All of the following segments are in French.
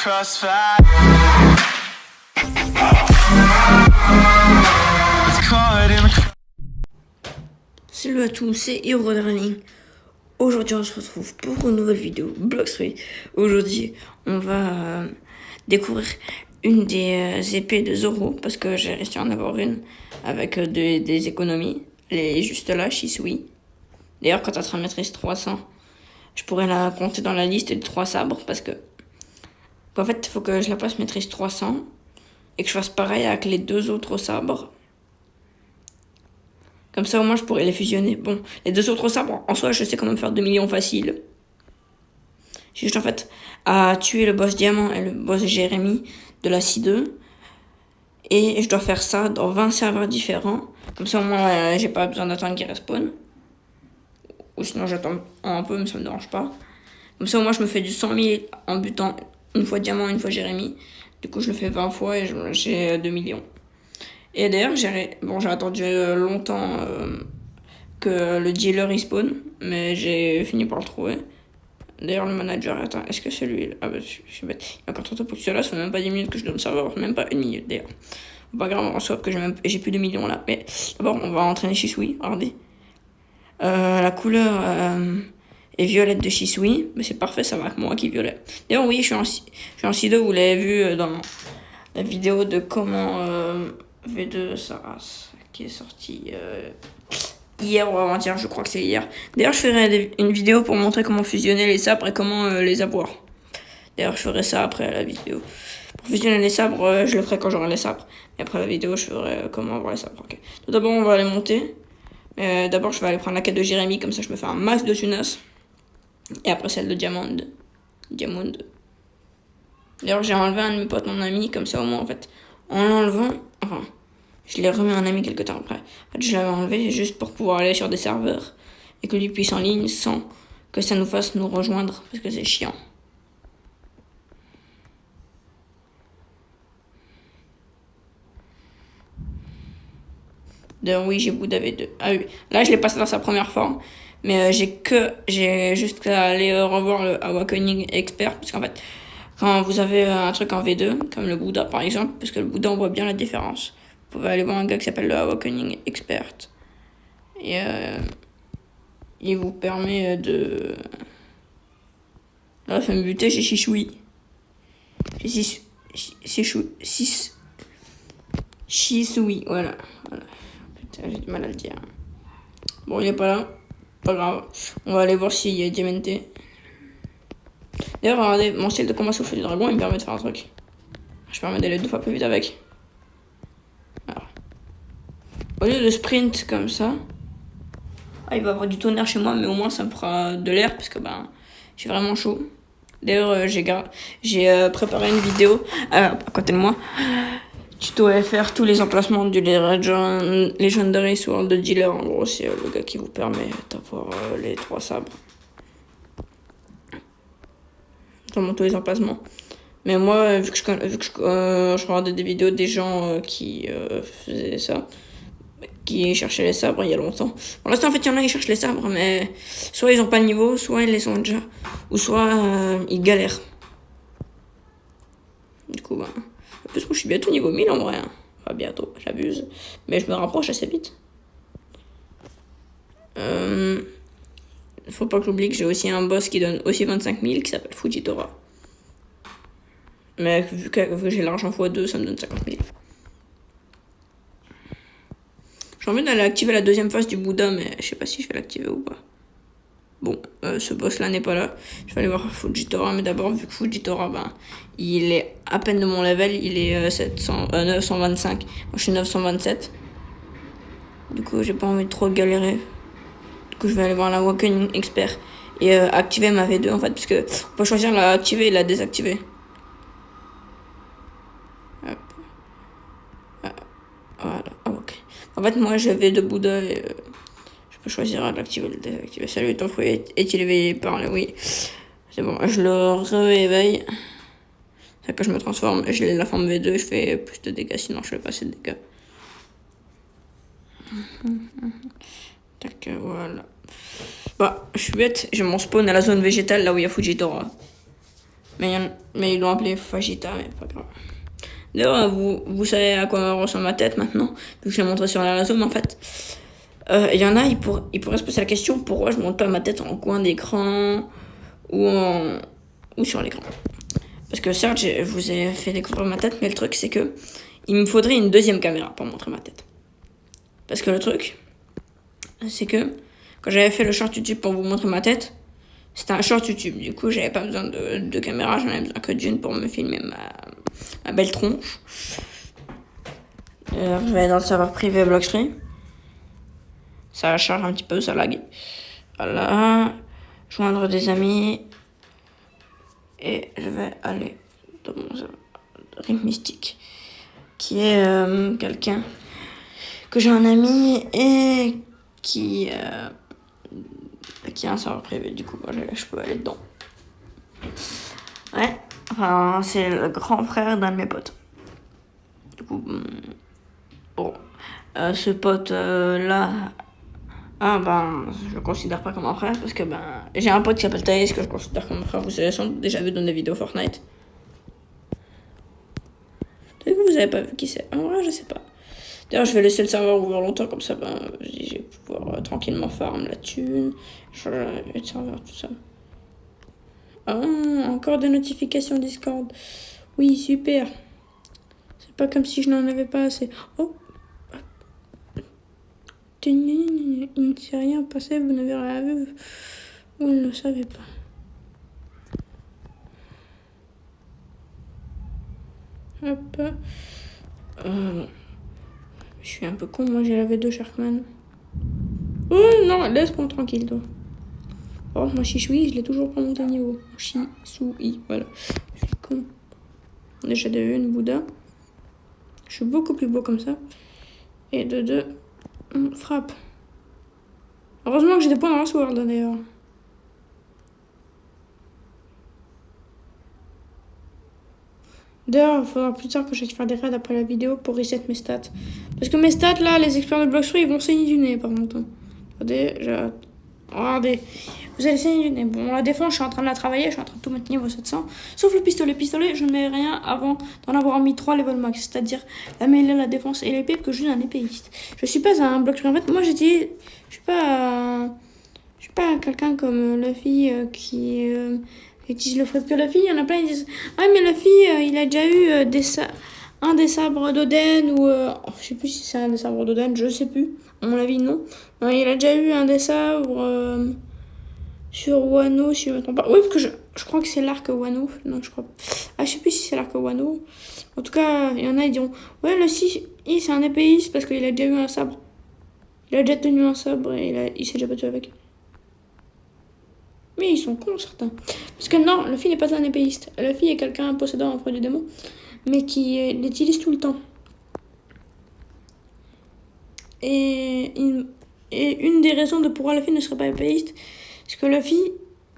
crossfire. It's caught in the Salut à tous, c'est Hero Darling. Aujourd'hui on se retrouve pour une nouvelle vidéo Blox3. Aujourd'hui on va découvrir une des épées de Zoro parce que j'ai réussi à en avoir une avec des économies. Elle est juste là, Shisui. D'ailleurs quand elle sera maîtrise 300, je pourrais la compter dans la liste des 3 sabres parce que en fait il faut que je la passe maîtrise 300 et que je fasse pareil avec les 2 autres sabres. Comme ça, au moins, je pourrais les fusionner. Bon, les 2 autres sabres, en soi, je sais comment faire 2 millions facile. J'ai juste, en fait, à tuer le boss diamant et le boss Jérémy de la C2. Et je dois faire ça dans 20 serveurs différents. Comme ça, au moins, j'ai pas besoin d'attendre qu'ils respawnent. Ou sinon, j'attends un peu, mais ça me dérange pas. Comme ça, au moins, je me fais du 100 000 en butant une fois diamant, une fois Jérémy. Du coup, je le fais 20 fois et j'ai 2 millions. Et d'ailleurs, j'ai attendu longtemps que le dealer respawn, mais j'ai fini par le trouver. D'ailleurs, le manager, attends, est-ce que c'est lui? Ah bah, je suis bête. Il y a encore trop tôt pour que celui-là, ça fait même pas 10 minutes que je donne le serveur, même pas 1 minute d'ailleurs. Pas grave, on swap que j'ai plus de millions là. Mais d'abord, on va entraîner Shisui, regardez. La couleur est violette de Shisui, mais c'est parfait, ça va avec moi qui est violet. D'ailleurs, oui, je suis en C2, vous l'avez vu dans la vidéo de comment V2 Saras qui est sortie hier ou avant-hier, je crois que c'est hier. D'ailleurs, je ferai une vidéo pour montrer comment fusionner les sabres et comment les avoir. D'ailleurs, je ferai ça après la vidéo. Pour fusionner les sabres, je le ferai quand j'aurai les sabres. Et après la vidéo, je ferai comment avoir les sabres. Okay. Tout d'abord, on va les monter. D'abord, je vais aller prendre la quête de Jérémy, comme ça je me fais un max de tunas. Et après celle de Diamond. D'ailleurs, j'ai enlevé un de mes potes, mon ami, comme ça au moins, en fait, en l'enlevant, enfin, je l'ai remis un ami quelque temps après. En fait, je l'avais enlevé juste pour pouvoir aller sur des serveurs et que lui puisse en ligne sans que ça nous fasse nous rejoindre, parce que c'est chiant. D'ailleurs, oui, j'ai Bouddha V2. Ah oui, là, je l'ai passé dans sa première forme. Mais j'ai juste à aller revoir le Awakening Expert, parce qu'en fait, quand vous avez un truc en V2, comme le Bouddha par exemple, parce que le Bouddha on voit bien la différence. Vous pouvez aller voir un gars qui s'appelle le Awakening Expert. Et il vous permet de... Là, ça me buter, j'ai Shisui. J'ai Shisui, voilà. Putain, j'ai du mal à le dire. Bon, il est pas là. Pas grave. On va aller voir s'il y a Diamanté. D'ailleurs, regardez, mon style de combat sous le feu du dragon, il me permet de faire un truc. Je permets d'aller 2 fois plus vite avec. Alors. Au lieu de sprint comme ça, il va y avoir du tonnerre chez moi, mais au moins ça me fera de l'air parce que j'ai vraiment chaud. D'ailleurs, j'ai préparé une vidéo à côté de moi. Tuto FR, tous les emplacements du Legendary Sword de Dealer. En gros, c'est le gars qui vous permet d'avoir les 3 sabres. Vraiment tous les emplacements. Mais moi, vu que je regardais des vidéos des gens qui faisaient ça, qui cherchaient les sabres il y a longtemps. Pour l'instant, en fait, il y en a qui cherchent les sabres, mais soit ils ont pas le niveau, soit ils les ont déjà, ou soit ils galèrent. Du coup, en plus, moi, je suis bientôt niveau 1000 en vrai. Hein. Enfin, bientôt, j'abuse. Mais je me rapproche assez vite. Faut pas que j'oublie que j'ai aussi un boss qui donne aussi 25 000 qui s'appelle Fujitora. Mais vu que j'ai l'argent x2, ça me donne 50 000. J'ai envie d'aller activer la 2e phase du Bouddha, mais je sais pas si je vais l'activer ou pas. Bon, ce boss là n'est pas là. Je vais aller voir Fujitora, mais d'abord, vu que Fujitora, il est à peine de mon level, il est 925. Moi je suis 927. Du coup, j'ai pas envie de trop galérer. Du coup, je vais aller voir la Awakening Expert et activer ma V2 en fait, parce que on peut choisir la activer et la désactiver. Hop. Voilà, ok. En fait, moi j'ai V2 Bouddha et je peux choisir à l'activer ou le désactiver. Salut, ton fruit est-il éveillé par le oui? C'est bon, je le réveille. C'est que je me transforme, je l'ai la forme V2, je fais plus de dégâts, sinon je fais pas assez de dégâts. Tac, voilà. Je suis bête, j'ai mon spawn à la zone végétale, là où il y a Fujitora. Mais ils l'ont appelé Fajita, mais pas grave. D'ailleurs, vous savez à quoi ressemble ma tête maintenant, vu que je l'ai montré sur la réseau, mais en fait, il y en a, ils pourraient se poser la question pourquoi je monte pas ma tête en coin d'écran ou sur l'écran. Parce que certes, je vous ai fait découvrir ma tête, mais le truc, c'est que il me faudrait une deuxième caméra pour montrer ma tête. Parce que le truc, c'est que quand j'avais fait le short YouTube pour vous montrer ma tête, c'était un short YouTube. Du coup, j'avais pas besoin de caméra, j'en avais besoin que d'une pour me filmer ma belle tronche. Je vais dans le serveur privé Blockstream. Ça charge un petit peu, ça lag. Voilà. Joindre des amis. Et je vais aller dans mon Ring Mystique, qui est quelqu'un que j'ai un ami et qui a un serveur privé. Du coup, je peux aller dedans. Ouais, enfin, c'est le grand frère d'un de mes potes. Du coup, bon, ce pote là, je le considère pas comme un frère parce que j'ai un pote qui s'appelle Thaïs que je considère comme un frère. Vous avez sans doute déjà vu dans des vidéos Fortnite. Peut-être que vous avez pas vu qui c'est. En vrai, je sais pas. D'ailleurs, je vais laisser le serveur ouvert longtemps comme ça, je vais pouvoir tranquillement farm là-dessus. Changer de serveur, tout ça. Ah, encore des notifications Discord. Oui, super. C'est pas comme si je n'en avais pas assez. Oh. Il ne s'est rien passé, vous n'avez rien vu. Vous ne le savez pas. Hop. Je suis un peu con, moi j'ai lavé 2 Sharkman. Oh non, laisse-moi tranquille, toi. Par contre, moi, Shishui, je l'ai toujours pas monté niveau. Shisui, voilà. Je suis con. Déjà de 1, Bouddha. Je suis beaucoup plus beau comme ça. Et de 2, frappe. Heureusement que j'ai des points dans la sword, d'ailleurs. D'ailleurs, il faudra plus tard que j'aille faire des raids après la vidéo pour reset mes stats. Parce que mes stats, là, les experts de Blockstream, ils vont saigner du nez, par contre. Regardez. Vous allez saigner du nez. Bon, la défense, je suis en train de la travailler, je suis en train de tout mettre niveau 700. Sauf le pistolet. Pistolet, je ne mets rien avant d'en avoir mis 3 level max. C'est-à-dire la mêlée, la défense et l'épée, que je suis un épéiste. Je suis pas un Blockstream. En fait, moi, je suis pas quelqu'un comme Luffy qui utilise le fret que Luffy. Il y en a plein, ils disent ah, mais Luffy, il a déjà eu un des sabres d'Oden ou. Je sais plus si c'est un des sabres d'Oden, je sais plus. À mon avis, non. Il a déjà eu un des sabres sur Wano, si je me trompe pas. Oui, parce que je crois que c'est l'arc Wano. Non, je crois. Ah, je sais plus si c'est l'arc Wano. En tout cas, il y en a, ils diront ouais, Luffy, c'est un épéiste parce qu'il a déjà eu un sabre. Il a déjà tenu un sabre et il s'est déjà battu avec. Mais ils sont cons, certains. Parce que non, Luffy n'est pas un épéiste. Luffy est quelqu'un possédant un fruit du démon, mais qui l'utilise tout le temps. Et une des raisons de pourquoi Luffy ne serait pas épéiste, c'est que Luffy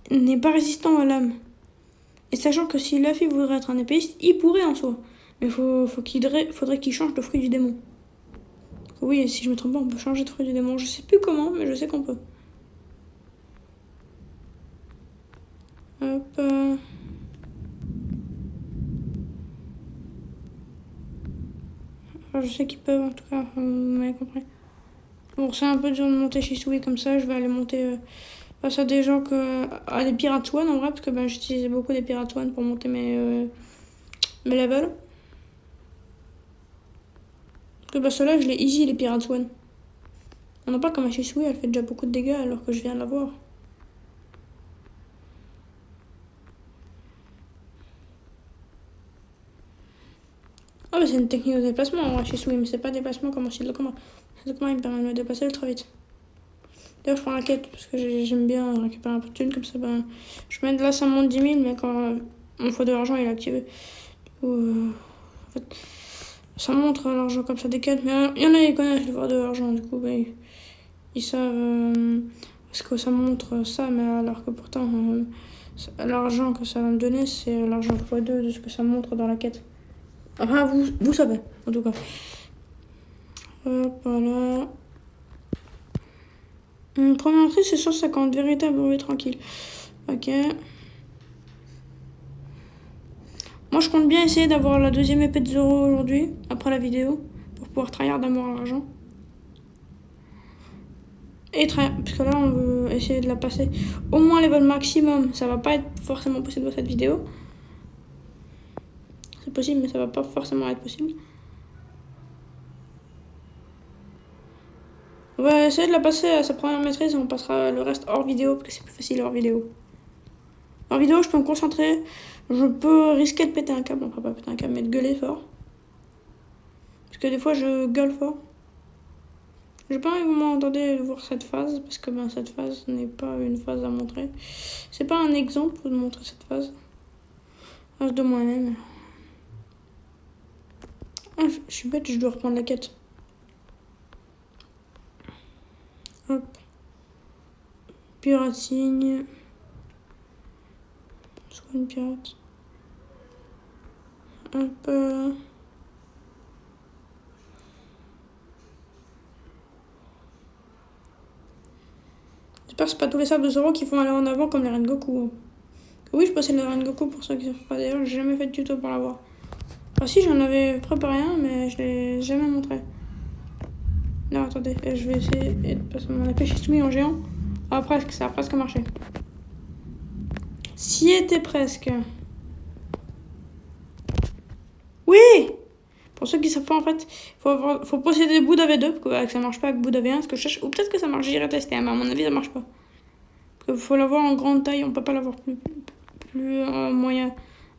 n'est pas résistant à l'âme. Et sachant que si Luffy voudrait être un épéiste, il pourrait en soi. Mais faudrait qu'il change de fruit du démon. Oui, si je me trompe pas, on peut changer de fruit du démon. Je sais plus comment, mais je sais qu'on peut. Hop. Enfin, je sais qu'ils peuvent, en tout cas, vous m'avez compris. Bon, c'est un peu dur de monter Shisui comme ça. Je vais aller monter face à des gens à des Pirates One en vrai, parce que j'utilisais beaucoup des Pirates One pour monter mes levels. Parce que ceux-là, je les easy, les Pirates One. On n'a pas comme à Shisui, elle fait déjà beaucoup de dégâts alors que je viens de l'avoir. Ah, c'est une technique de déplacement en vrai chez Sui, mais c'est pas déplacement comme en style de combat. Le style de combat, il me permet de me déplacer ultra vite. D'ailleurs, je prends la quête parce que j'aime bien récupérer un peu de thunes comme ça. Je mets de là, ça monte 10 000, mais quand mon fois de l'argent il est activé. Du coup, en fait, ça montre l'argent comme ça des quêtes, mais il y en a qui connaissent le fois de l'argent, du coup, ils savent ce que ça montre ça, mais alors que pourtant, l'argent que ça va me donner, c'est l'argent x2 de ce que ça montre dans la quête. Enfin, vous savez, en tout cas. Hop, voilà. Première entrée, c'est 150. Véritable bruit tranquille. Ok. Moi, je compte bien essayer d'avoir la deuxième épée de Zoro aujourd'hui, après la vidéo, pour pouvoir tryhard d'amour à l'argent. Et parce que là, on veut essayer de la passer au moins level maximum. Ça va pas être forcément possible dans cette vidéo. C'est possible, mais ça va pas forcément être possible. On va essayer de la passer à sa première maîtrise et on passera le reste hors vidéo, parce que c'est plus facile hors vidéo. Hors vidéo, je peux me concentrer. Je peux risquer de péter un câble. Enfin, pas péter un câble, mais de gueuler fort. Parce que des fois, je gueule fort. J'ai pas envie que vous m'entendez voir cette phase, parce que ben, cette phase n'est pas une phase à montrer. C'est pas un exemple de montrer cette phase. Phase de moi-même. Ah, je suis bête, je dois reprendre la quête. Hop. Pirate signe. C'est quoi une pirate? Hop. J'espère que c'est pas tous les sables de Zoro qui font aller en avant comme les Rengoku. Oui, je possède le Rengoku pour ceux qui ne savent pas. D'ailleurs, j'ai jamais fait de tuto pour l'avoir. Ah si, j'en avais préparé un, mais je l'ai jamais montré. Non, attendez, je vais essayer de passer mon épée Shisui en géant. Ah, presque, ça a presque marché. S'y était presque. Oui! Pour ceux qui ne savent pas, en fait, faut posséder Bouddha V2, parce que ça marche pas avec Bouddha V1, ce que je cherche. Ou peut-être que ça marche, j'irai tester, mais à mon avis, ça marche pas. Parce qu'il faut l'avoir en grande taille, on peut pas l'avoir plus moyen.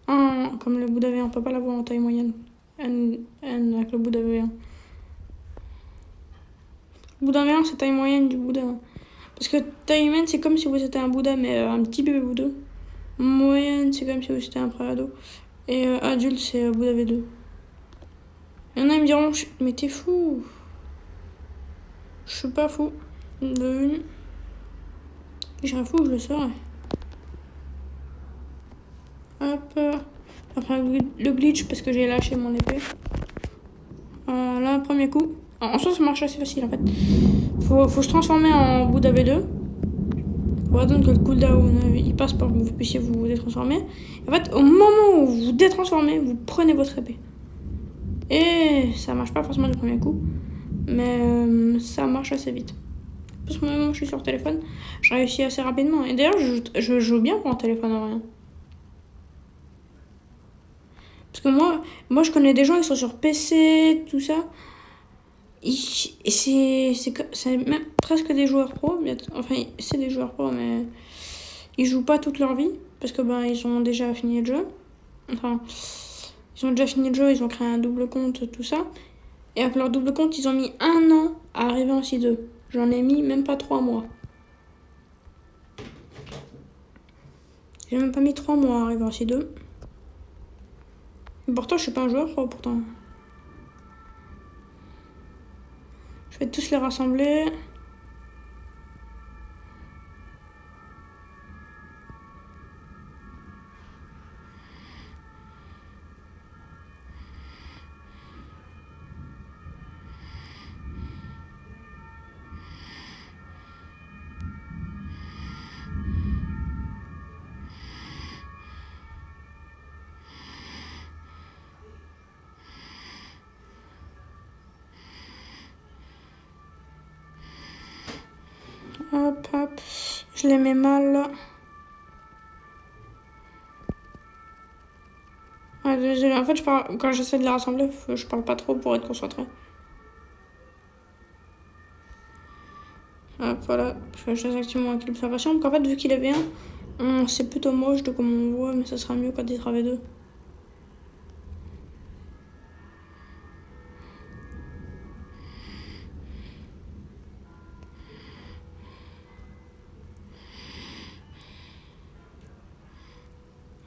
Comme le Bouddha V1, on peut pas l'avoir en taille moyenne. N avec le Bouddha V1. Le Bouddha V1, c'est taille moyenne du Bouddha. Parce que taille humaine, c'est comme si vous étiez un Bouddha, mais un petit bébé Bouddha. Moyenne, c'est comme si vous étiez un pré-ado. Et adulte, c'est Bouddha V2. Il y en a, ils me diront, mais t'es fou. Je suis pas fou. De une. Si je serais fou, je le serais. Hop. Après le glitch, parce que j'ai lâché mon épée. Là, premier coup. En soi, ça marche assez facile en fait. Faut se transformer en Bouddha V2. Pour attendre que le cooldown il passe pour que vous puissiez vous détransformer. En fait, au moment où vous vous détransformez, vous prenez votre épée. Et ça marche pas forcément du premier coup. Mais ça marche assez vite. Parce que moi, je suis sur téléphone, je réussis assez rapidement. Et d'ailleurs, je joue bien pour un téléphone en rien. Parce que moi, je connais des gens qui sont sur PC, tout ça. Et c'est même presque des joueurs pro. Enfin, c'est des joueurs pro, mais ils jouent pas toute leur vie. Parce que ben, ils ont déjà fini le jeu. Enfin, ils ont déjà fini le jeu, ils ont créé un double compte, tout ça. Et avec leur double compte, ils ont mis 1 an à arriver en C2. J'en ai mis même pas 3 mois. J'ai même pas mis 3 mois à arriver en C2. Et pourtant, je suis pas un joueur pro, pourtant. Je vais tous les rassembler. Hop, hop. Je les mets mal là. Ah, désolé. En fait, quand j'essaie de les rassembler, je parle pas trop pour être concentré. Hop, voilà. Je désactive mon équilibre d'observation. Donc en fait, vu qu'il est bien, c'est plutôt moche de comme on voit, mais ça sera mieux quand il sera V2.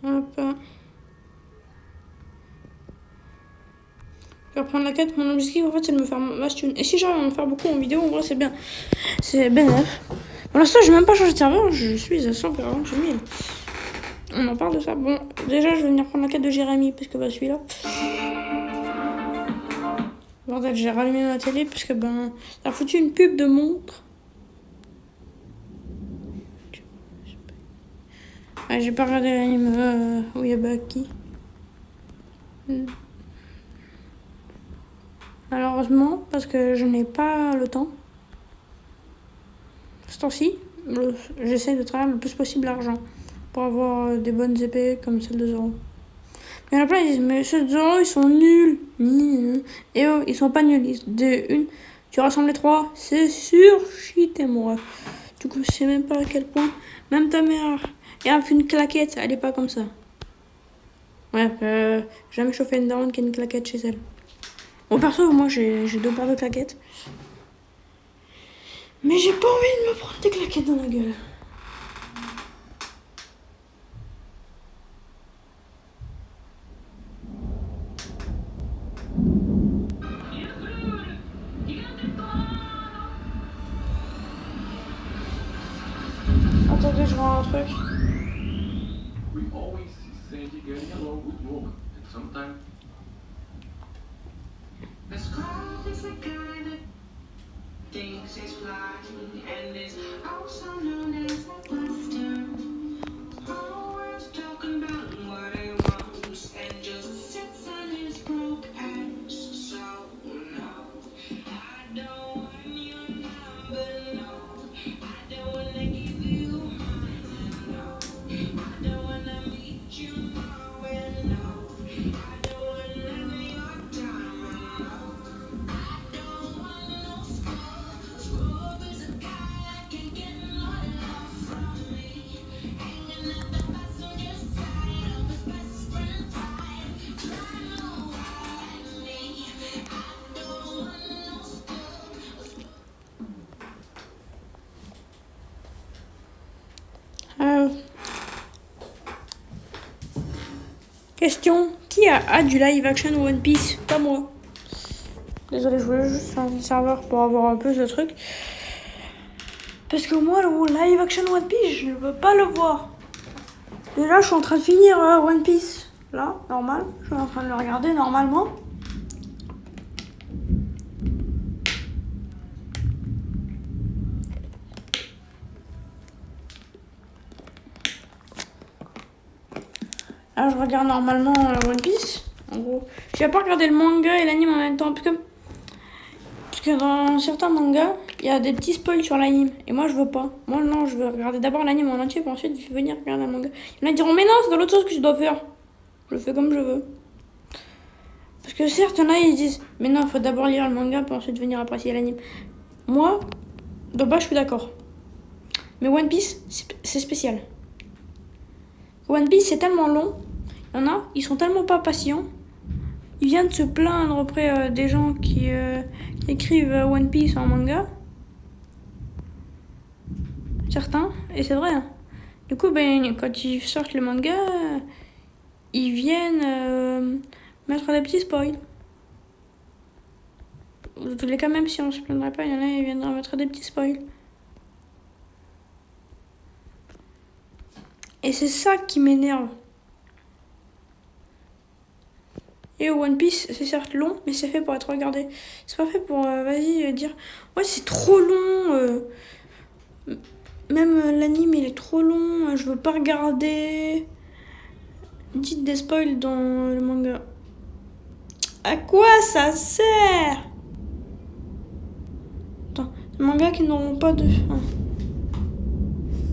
Hop. Je vais reprendre la quête. Mon objectif, en fait, c'est de me faire masse thune. Et si j'arrive à en faire beaucoup en vidéo, en vrai, c'est bien. C'est bénéf. Pour l'instant, j'ai même pas changé de serveur. Je suis à 140 000. On en parle de ça. Bon, déjà, je vais venir prendre la quête de Jérémy, parce que bah, celui-là. Bordel, j'ai rallumé ma télé, parce que ben, ça a foutu une pub de montre. Ah, j'ai pas regardé l'anime Oyabaki. Malheureusement, parce que je n'ai pas le temps. Ce temps-ci, j'essaie de travailler le plus possible l'argent pour avoir des bonnes épées comme celle de Zoro. Il y en a plein qui disent mais ceux de Zoro ils sont nuls. Et eux ils sont pas nuls. Tu rassembles les trois, c'est sûr, cheaté moi. Du coup je sais même pas à quel point. Même ta mère, et a une claquette, elle est pas comme ça. Ouais, jamais chauffé une daronne qui a une claquette chez elle. Bon perso moi j'ai 2 paires de claquettes. Mais j'ai pas envie de me prendre des claquettes dans la gueule. Attendez, je vois un truc. We always see Sanji getting along with York, and sometimes This girl is the guy that thinks he's fly and is also known as a buster. Always talking about what he wants and just sits on his broke ass. So no, I don't want your number, no. I don't wanna give you mine, no. I don't wanna meet you nowhere, no. I don't want none of your time, no. I don't want no scrub. Scrub is a guy that can get no love from me. Hanging at the passenger side of his best friend's ride. Trying to ride me. I don't want no scrub. Question, qui a du live action One Piece? Pas moi. Désolé, je voulais juste faire un serveur pour avoir un peu ce truc. Parce que moi, le live action One Piece, je ne veux pas le voir. Déjà, je suis en train de finir One Piece. Là, normal. Je suis en train de le regarder normalement. Là, je regarde normalement One Piece. En gros, je vais pas regarder le manga et l'anime en même temps. Parce que dans certains mangas, il y a des petits spoils sur l'anime. Et moi, je veux pas. Moi, non, je veux regarder d'abord l'anime en entier, puis ensuite venir regarder le manga. Il y en a qui diront, mais non, c'est dans l'autre sens que je dois faire. Je le fais comme je veux. Parce que certes, il y en a, ils disent, mais non, il faut d'abord lire le manga, puis ensuite venir apprécier l'anime. Moi, de base, je suis d'accord. Mais One Piece, c'est spécial. One Piece, c'est tellement long. Il y en a, ils sont tellement pas patients. Ils viennent se plaindre auprès des gens qui écrivent One Piece en manga. Certains, et c'est vrai. Hein. Du coup, quand ils sortent le manga, ils viennent mettre des petits spoils. Dans tous les cas, même si on se plaindrait pas, il y en a, ils viennent mettre des petits spoils. Et c'est ça qui m'énerve. Et One Piece, c'est certes long, mais c'est fait pour être regardé. C'est pas fait pour, dire, ouais, c'est trop long. Même l'anime, il est trop long. Je veux pas regarder. Dites des spoils dans le manga. À quoi ça sert? Attends, les mangas qui n'auront pas de fin.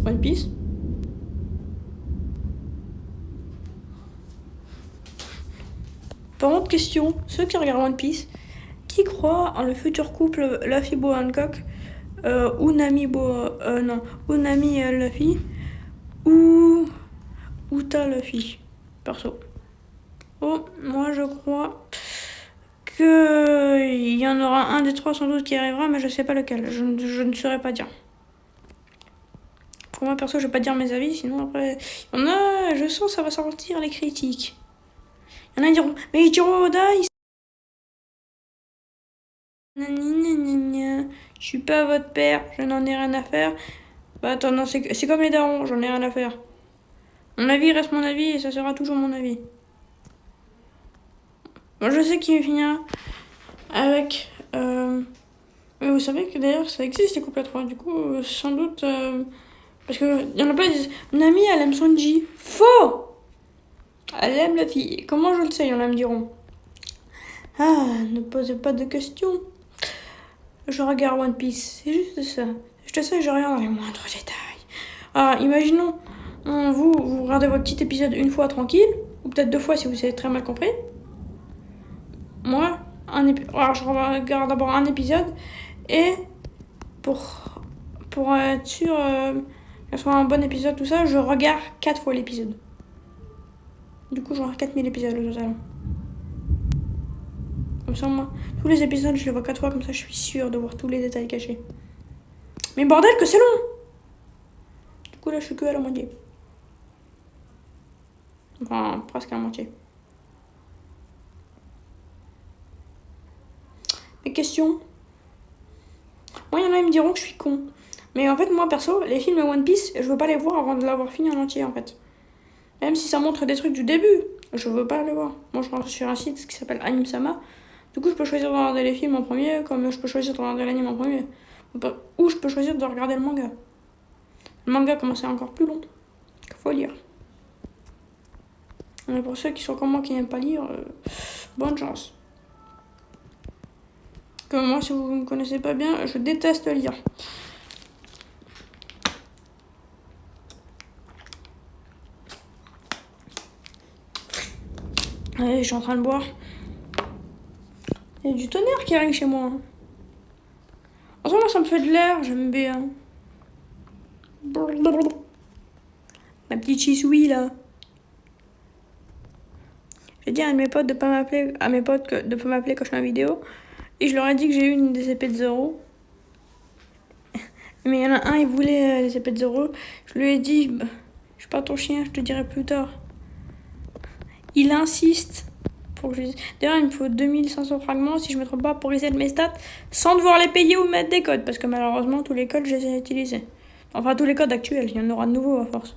One Piece. Par contre, question, ceux qui regardent One Piece, qui croient en le futur couple Luffy Boa Hancock, Unami Luffy, ou Uta Luffy, perso. Oh, moi je crois qu'il y en aura un des trois sans doute qui arrivera, mais je sais pas lequel, je ne saurais pas dire. Pour moi perso, je vais pas dire mes avis, sinon après, il y en a, je sens ça va sortir les critiques. Il y en a qui diront, mais Ichiro Oda, je suis pas votre père, je n'en ai rien à faire. Bah attends, non, c'est comme les darons, j'en ai rien à faire. Mon avis reste mon avis et ça sera toujours mon avis. Moi je sais qu'il finira avec... Mais vous savez que d'ailleurs ça existe les couples à trois, du coup sans doute... parce que y en a plein qui disent, Nami elle aime Sanji. Faux! Elle aime la fille. Comment je le sais, il y en a me diront. Ah, ne posez pas de questions. Je regarde One Piece, c'est juste ça. Je te sais, je regarde dans les moindres détails. Ah, imaginons, vous regardez votre petit épisode une fois tranquille, ou peut-être 2 fois si vous avez très mal compris. Moi, alors je regarde d'abord un épisode, et pour être sûr que ce soit un bon épisode, tout ça, je regarde 4 fois l'épisode. Du coup, je regarde 4000 épisodes au total. Comme ça, moi, tous les épisodes, je les vois 4 fois, comme ça, je suis sûre de voir tous les détails cachés. Mais bordel, que c'est long! Du coup, là, je suis que à la moitié. Enfin, presque à la moitié. Mes questions. Moi, il y en a, ils me diront que je suis con. Mais en fait, moi, perso, les films One Piece, je veux pas les voir avant de l'avoir fini en entier, en fait. Même si ça montre des trucs du début, je veux pas les voir. Moi, je rentre sur un site qui s'appelle Anime-sama. Du coup, je peux choisir de regarder les films en premier, comme je peux choisir de regarder l'anime en premier. Ou je peux choisir de regarder le manga. Le manga, comment c'est encore plus long. Faut lire. Mais pour ceux qui sont comme moi qui n'aiment pas lire, bonne chance. Comme moi, si vous ne me connaissez pas bien, je déteste lire. Allez, je suis en train de boire. Il y a du tonnerre qui arrive chez moi. En ce moment, ça me fait de l'air, j'aime bien. Ma petite chisouille, là. J'ai dit à un de mes potes de pas m'appeler, de pas m'appeler quand je fais ma vidéo. Et je leur ai dit que j'ai eu une des épées de Zoro. Mais il y en a un, il voulait les épées de Zoro. Je lui ai dit, bah, je suis pas ton chien, je te dirai plus tard. Il insiste. Pour que je... D'ailleurs, il me faut 2500 fragments, si je me trompe pas, pour reset mes stats, sans devoir les payer ou mettre des codes. Parce que malheureusement, tous les codes, je les ai utilisés. Enfin, tous les codes actuels, il y en aura de nouveaux à force.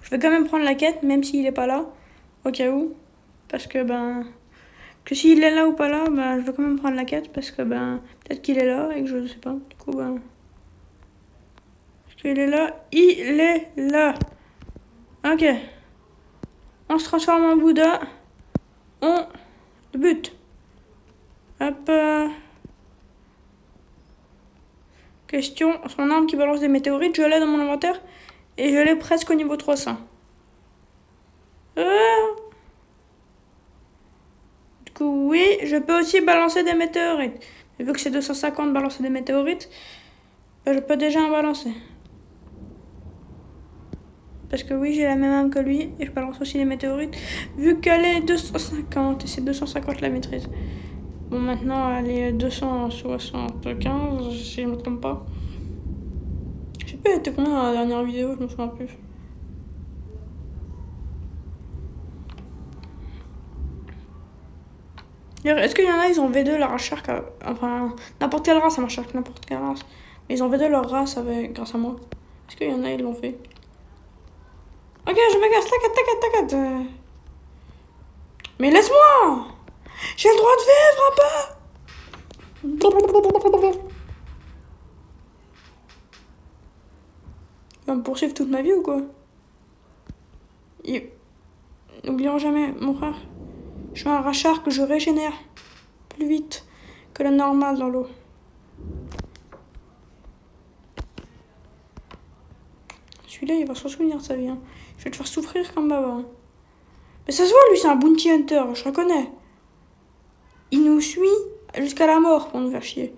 Je vais quand même prendre la quête, même s'il est pas là, au cas où. Parce que, que s'il est là ou pas là, je vais quand même prendre la quête, parce que, peut-être qu'il est là, et que je sais pas. Du coup, Est-ce qu'il est là? Il est là. Ok. On se transforme en Bouddha. On le bute. Hop. Question. Son arme qui balance des météorites, je l'ai dans mon inventaire. Et je l'ai presque au niveau 300. Du coup, oui, je peux aussi balancer des météorites. Mais vu que c'est 250 balancer des météorites, je peux déjà en balancer. Parce que oui, j'ai la même arme que lui. Et je balance aussi des météorites. Vu qu'elle est 250. Et c'est 250 la maîtrise. Bon, maintenant, elle est 275, si je me trompe pas. Je sais pas, elle était combien dans la dernière vidéo, je me souviens plus. Est-ce qu'il y en a, ils ont V2 leur Shark, enfin, n'importe quelle race, ça marche avec n'importe quelle race. Mais ils ont V2 leur race grâce à moi. Est-ce qu'il y en a, ils l'ont fait? Ok, je me casse, t'inquiète. Mais laisse-moi! J'ai le droit de vivre un peu! Il va me poursuivre toute ma vie ou quoi? N'oublions jamais, mon frère. Je suis un rachard que je régénère plus vite que la normale dans l'eau. Celui-là, il va s'en souvenir de sa vie. Hein. Je vais te faire souffrir comme baba. Hein. Mais ça se voit, lui, c'est un bounty hunter, je reconnais. Il nous suit jusqu'à la mort pour nous faire chier.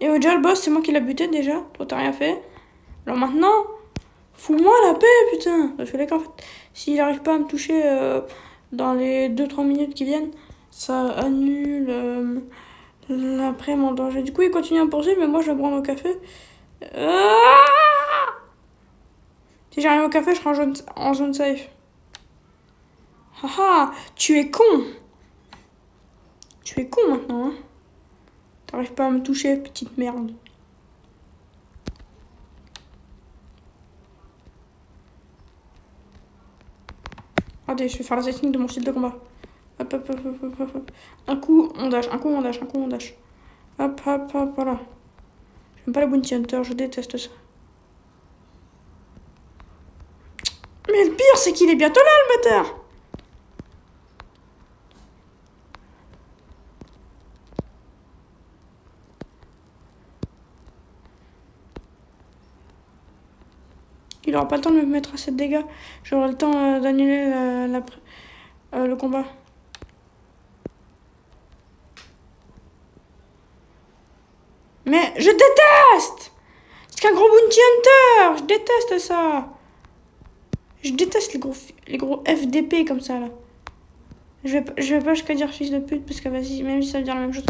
Et déjà, le boss, c'est moi qui l'ai buté déjà. Toi, t'as rien fait. Alors maintenant, fous-moi la paix, putain. Parce que là, qu'en fait, s'il n'arrive pas à me toucher dans les 2-3 minutes qui viennent, ça annule après mon danger. Du coup, il continue à me poursuivre, mais moi, je vais prendre au café. Si j'arrive au café, je serai en zone safe. Haha, tu es con. Tu es con maintenant, hein. T'arrives pas à me toucher, petite merde. Regardez, je vais faire la technique de mon style de combat. Hop. Un coup, on dash. Hop, voilà. J'aime pas les bounty hunter, je déteste ça. Mais le pire, c'est qu'il est bientôt là, le moteur. Il aura pas le temps de me mettre assez de dégâts. J'aurai le temps d'annuler le combat. Mais je déteste! C'est qu'un gros bounty hunter! Je déteste ça! Je déteste les gros FDP comme ça là. Je vais pas jusqu'à dire fils de pute parce que vas-y, même si ça veut dire la même chose.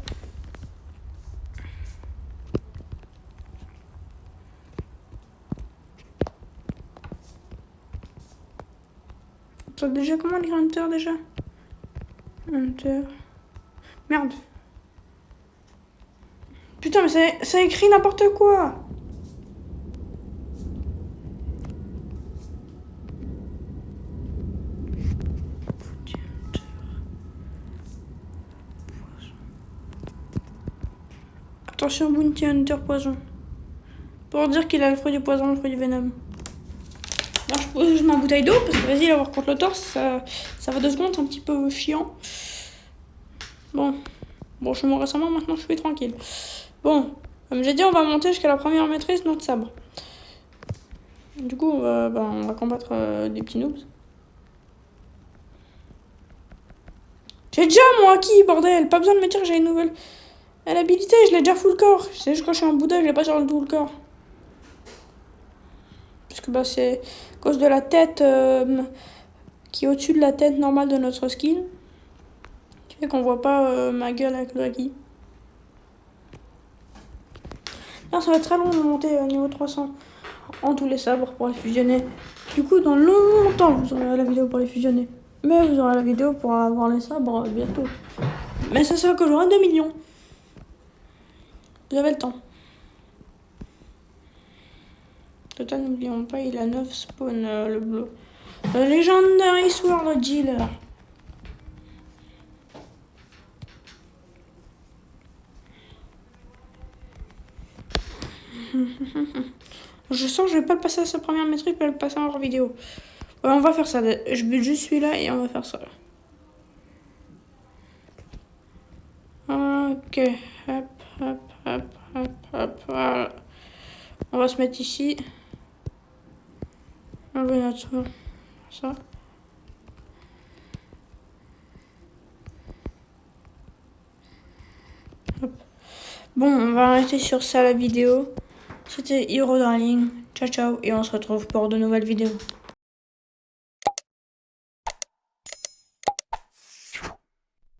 Attends, déjà comment les hunters déjà? Hunter. Merde. Putain, mais ça écrit n'importe quoi. Attention, Bounty Hunter poison. Pour dire qu'il a le fruit du poison, le fruit du venom. Alors, je pose juste ma bouteille d'eau parce que vas-y, l'avoir contre le torse, ça va 2 secondes, c'est un petit peu chiant. Bon, je suis mort récemment, maintenant je suis tranquille. Bon, comme j'ai dit, on va monter jusqu'à la première maîtrise de notre sabre. Du coup, on va combattre des petits noobs. J'ai déjà mon acquis, bordel. Pas besoin de me dire que j'ai une nouvelle habilité, je l'ai déjà full corps. C'est juste quand je suis en Bouddha, je l'ai pas sur le full corps. Parce que c'est à cause de la tête qui est au-dessus de la tête normale de notre skin. Qui fait qu'on voit pas ma gueule avec le acquis. Non, ça va être très long de monter au niveau 300 en tous les sabres pour les fusionner. Du coup, dans longtemps, vous aurez la vidéo pour les fusionner. Mais vous aurez la vidéo pour avoir les sabres bientôt. Mais ça sera que j'aurai 2 millions. Vous avez le temps. Total, n'oublions pas, il a 9 spawns, le bleu. Le Legendary Sword Dealer. Je sens que je vais pas le passer à sa première maîtrise, je vais le passer en hors vidéo. Ouais, on va faire ça. Je bute juste celui-là et on va faire ça. Ok. Hop, hop, hop, hop, hop. Voilà. On va se mettre ici. On va mettre ça. Hop. Bon, on va arrêter sur ça la vidéo. C'était Hero Darling. Ciao ciao et on se retrouve pour de nouvelles vidéos.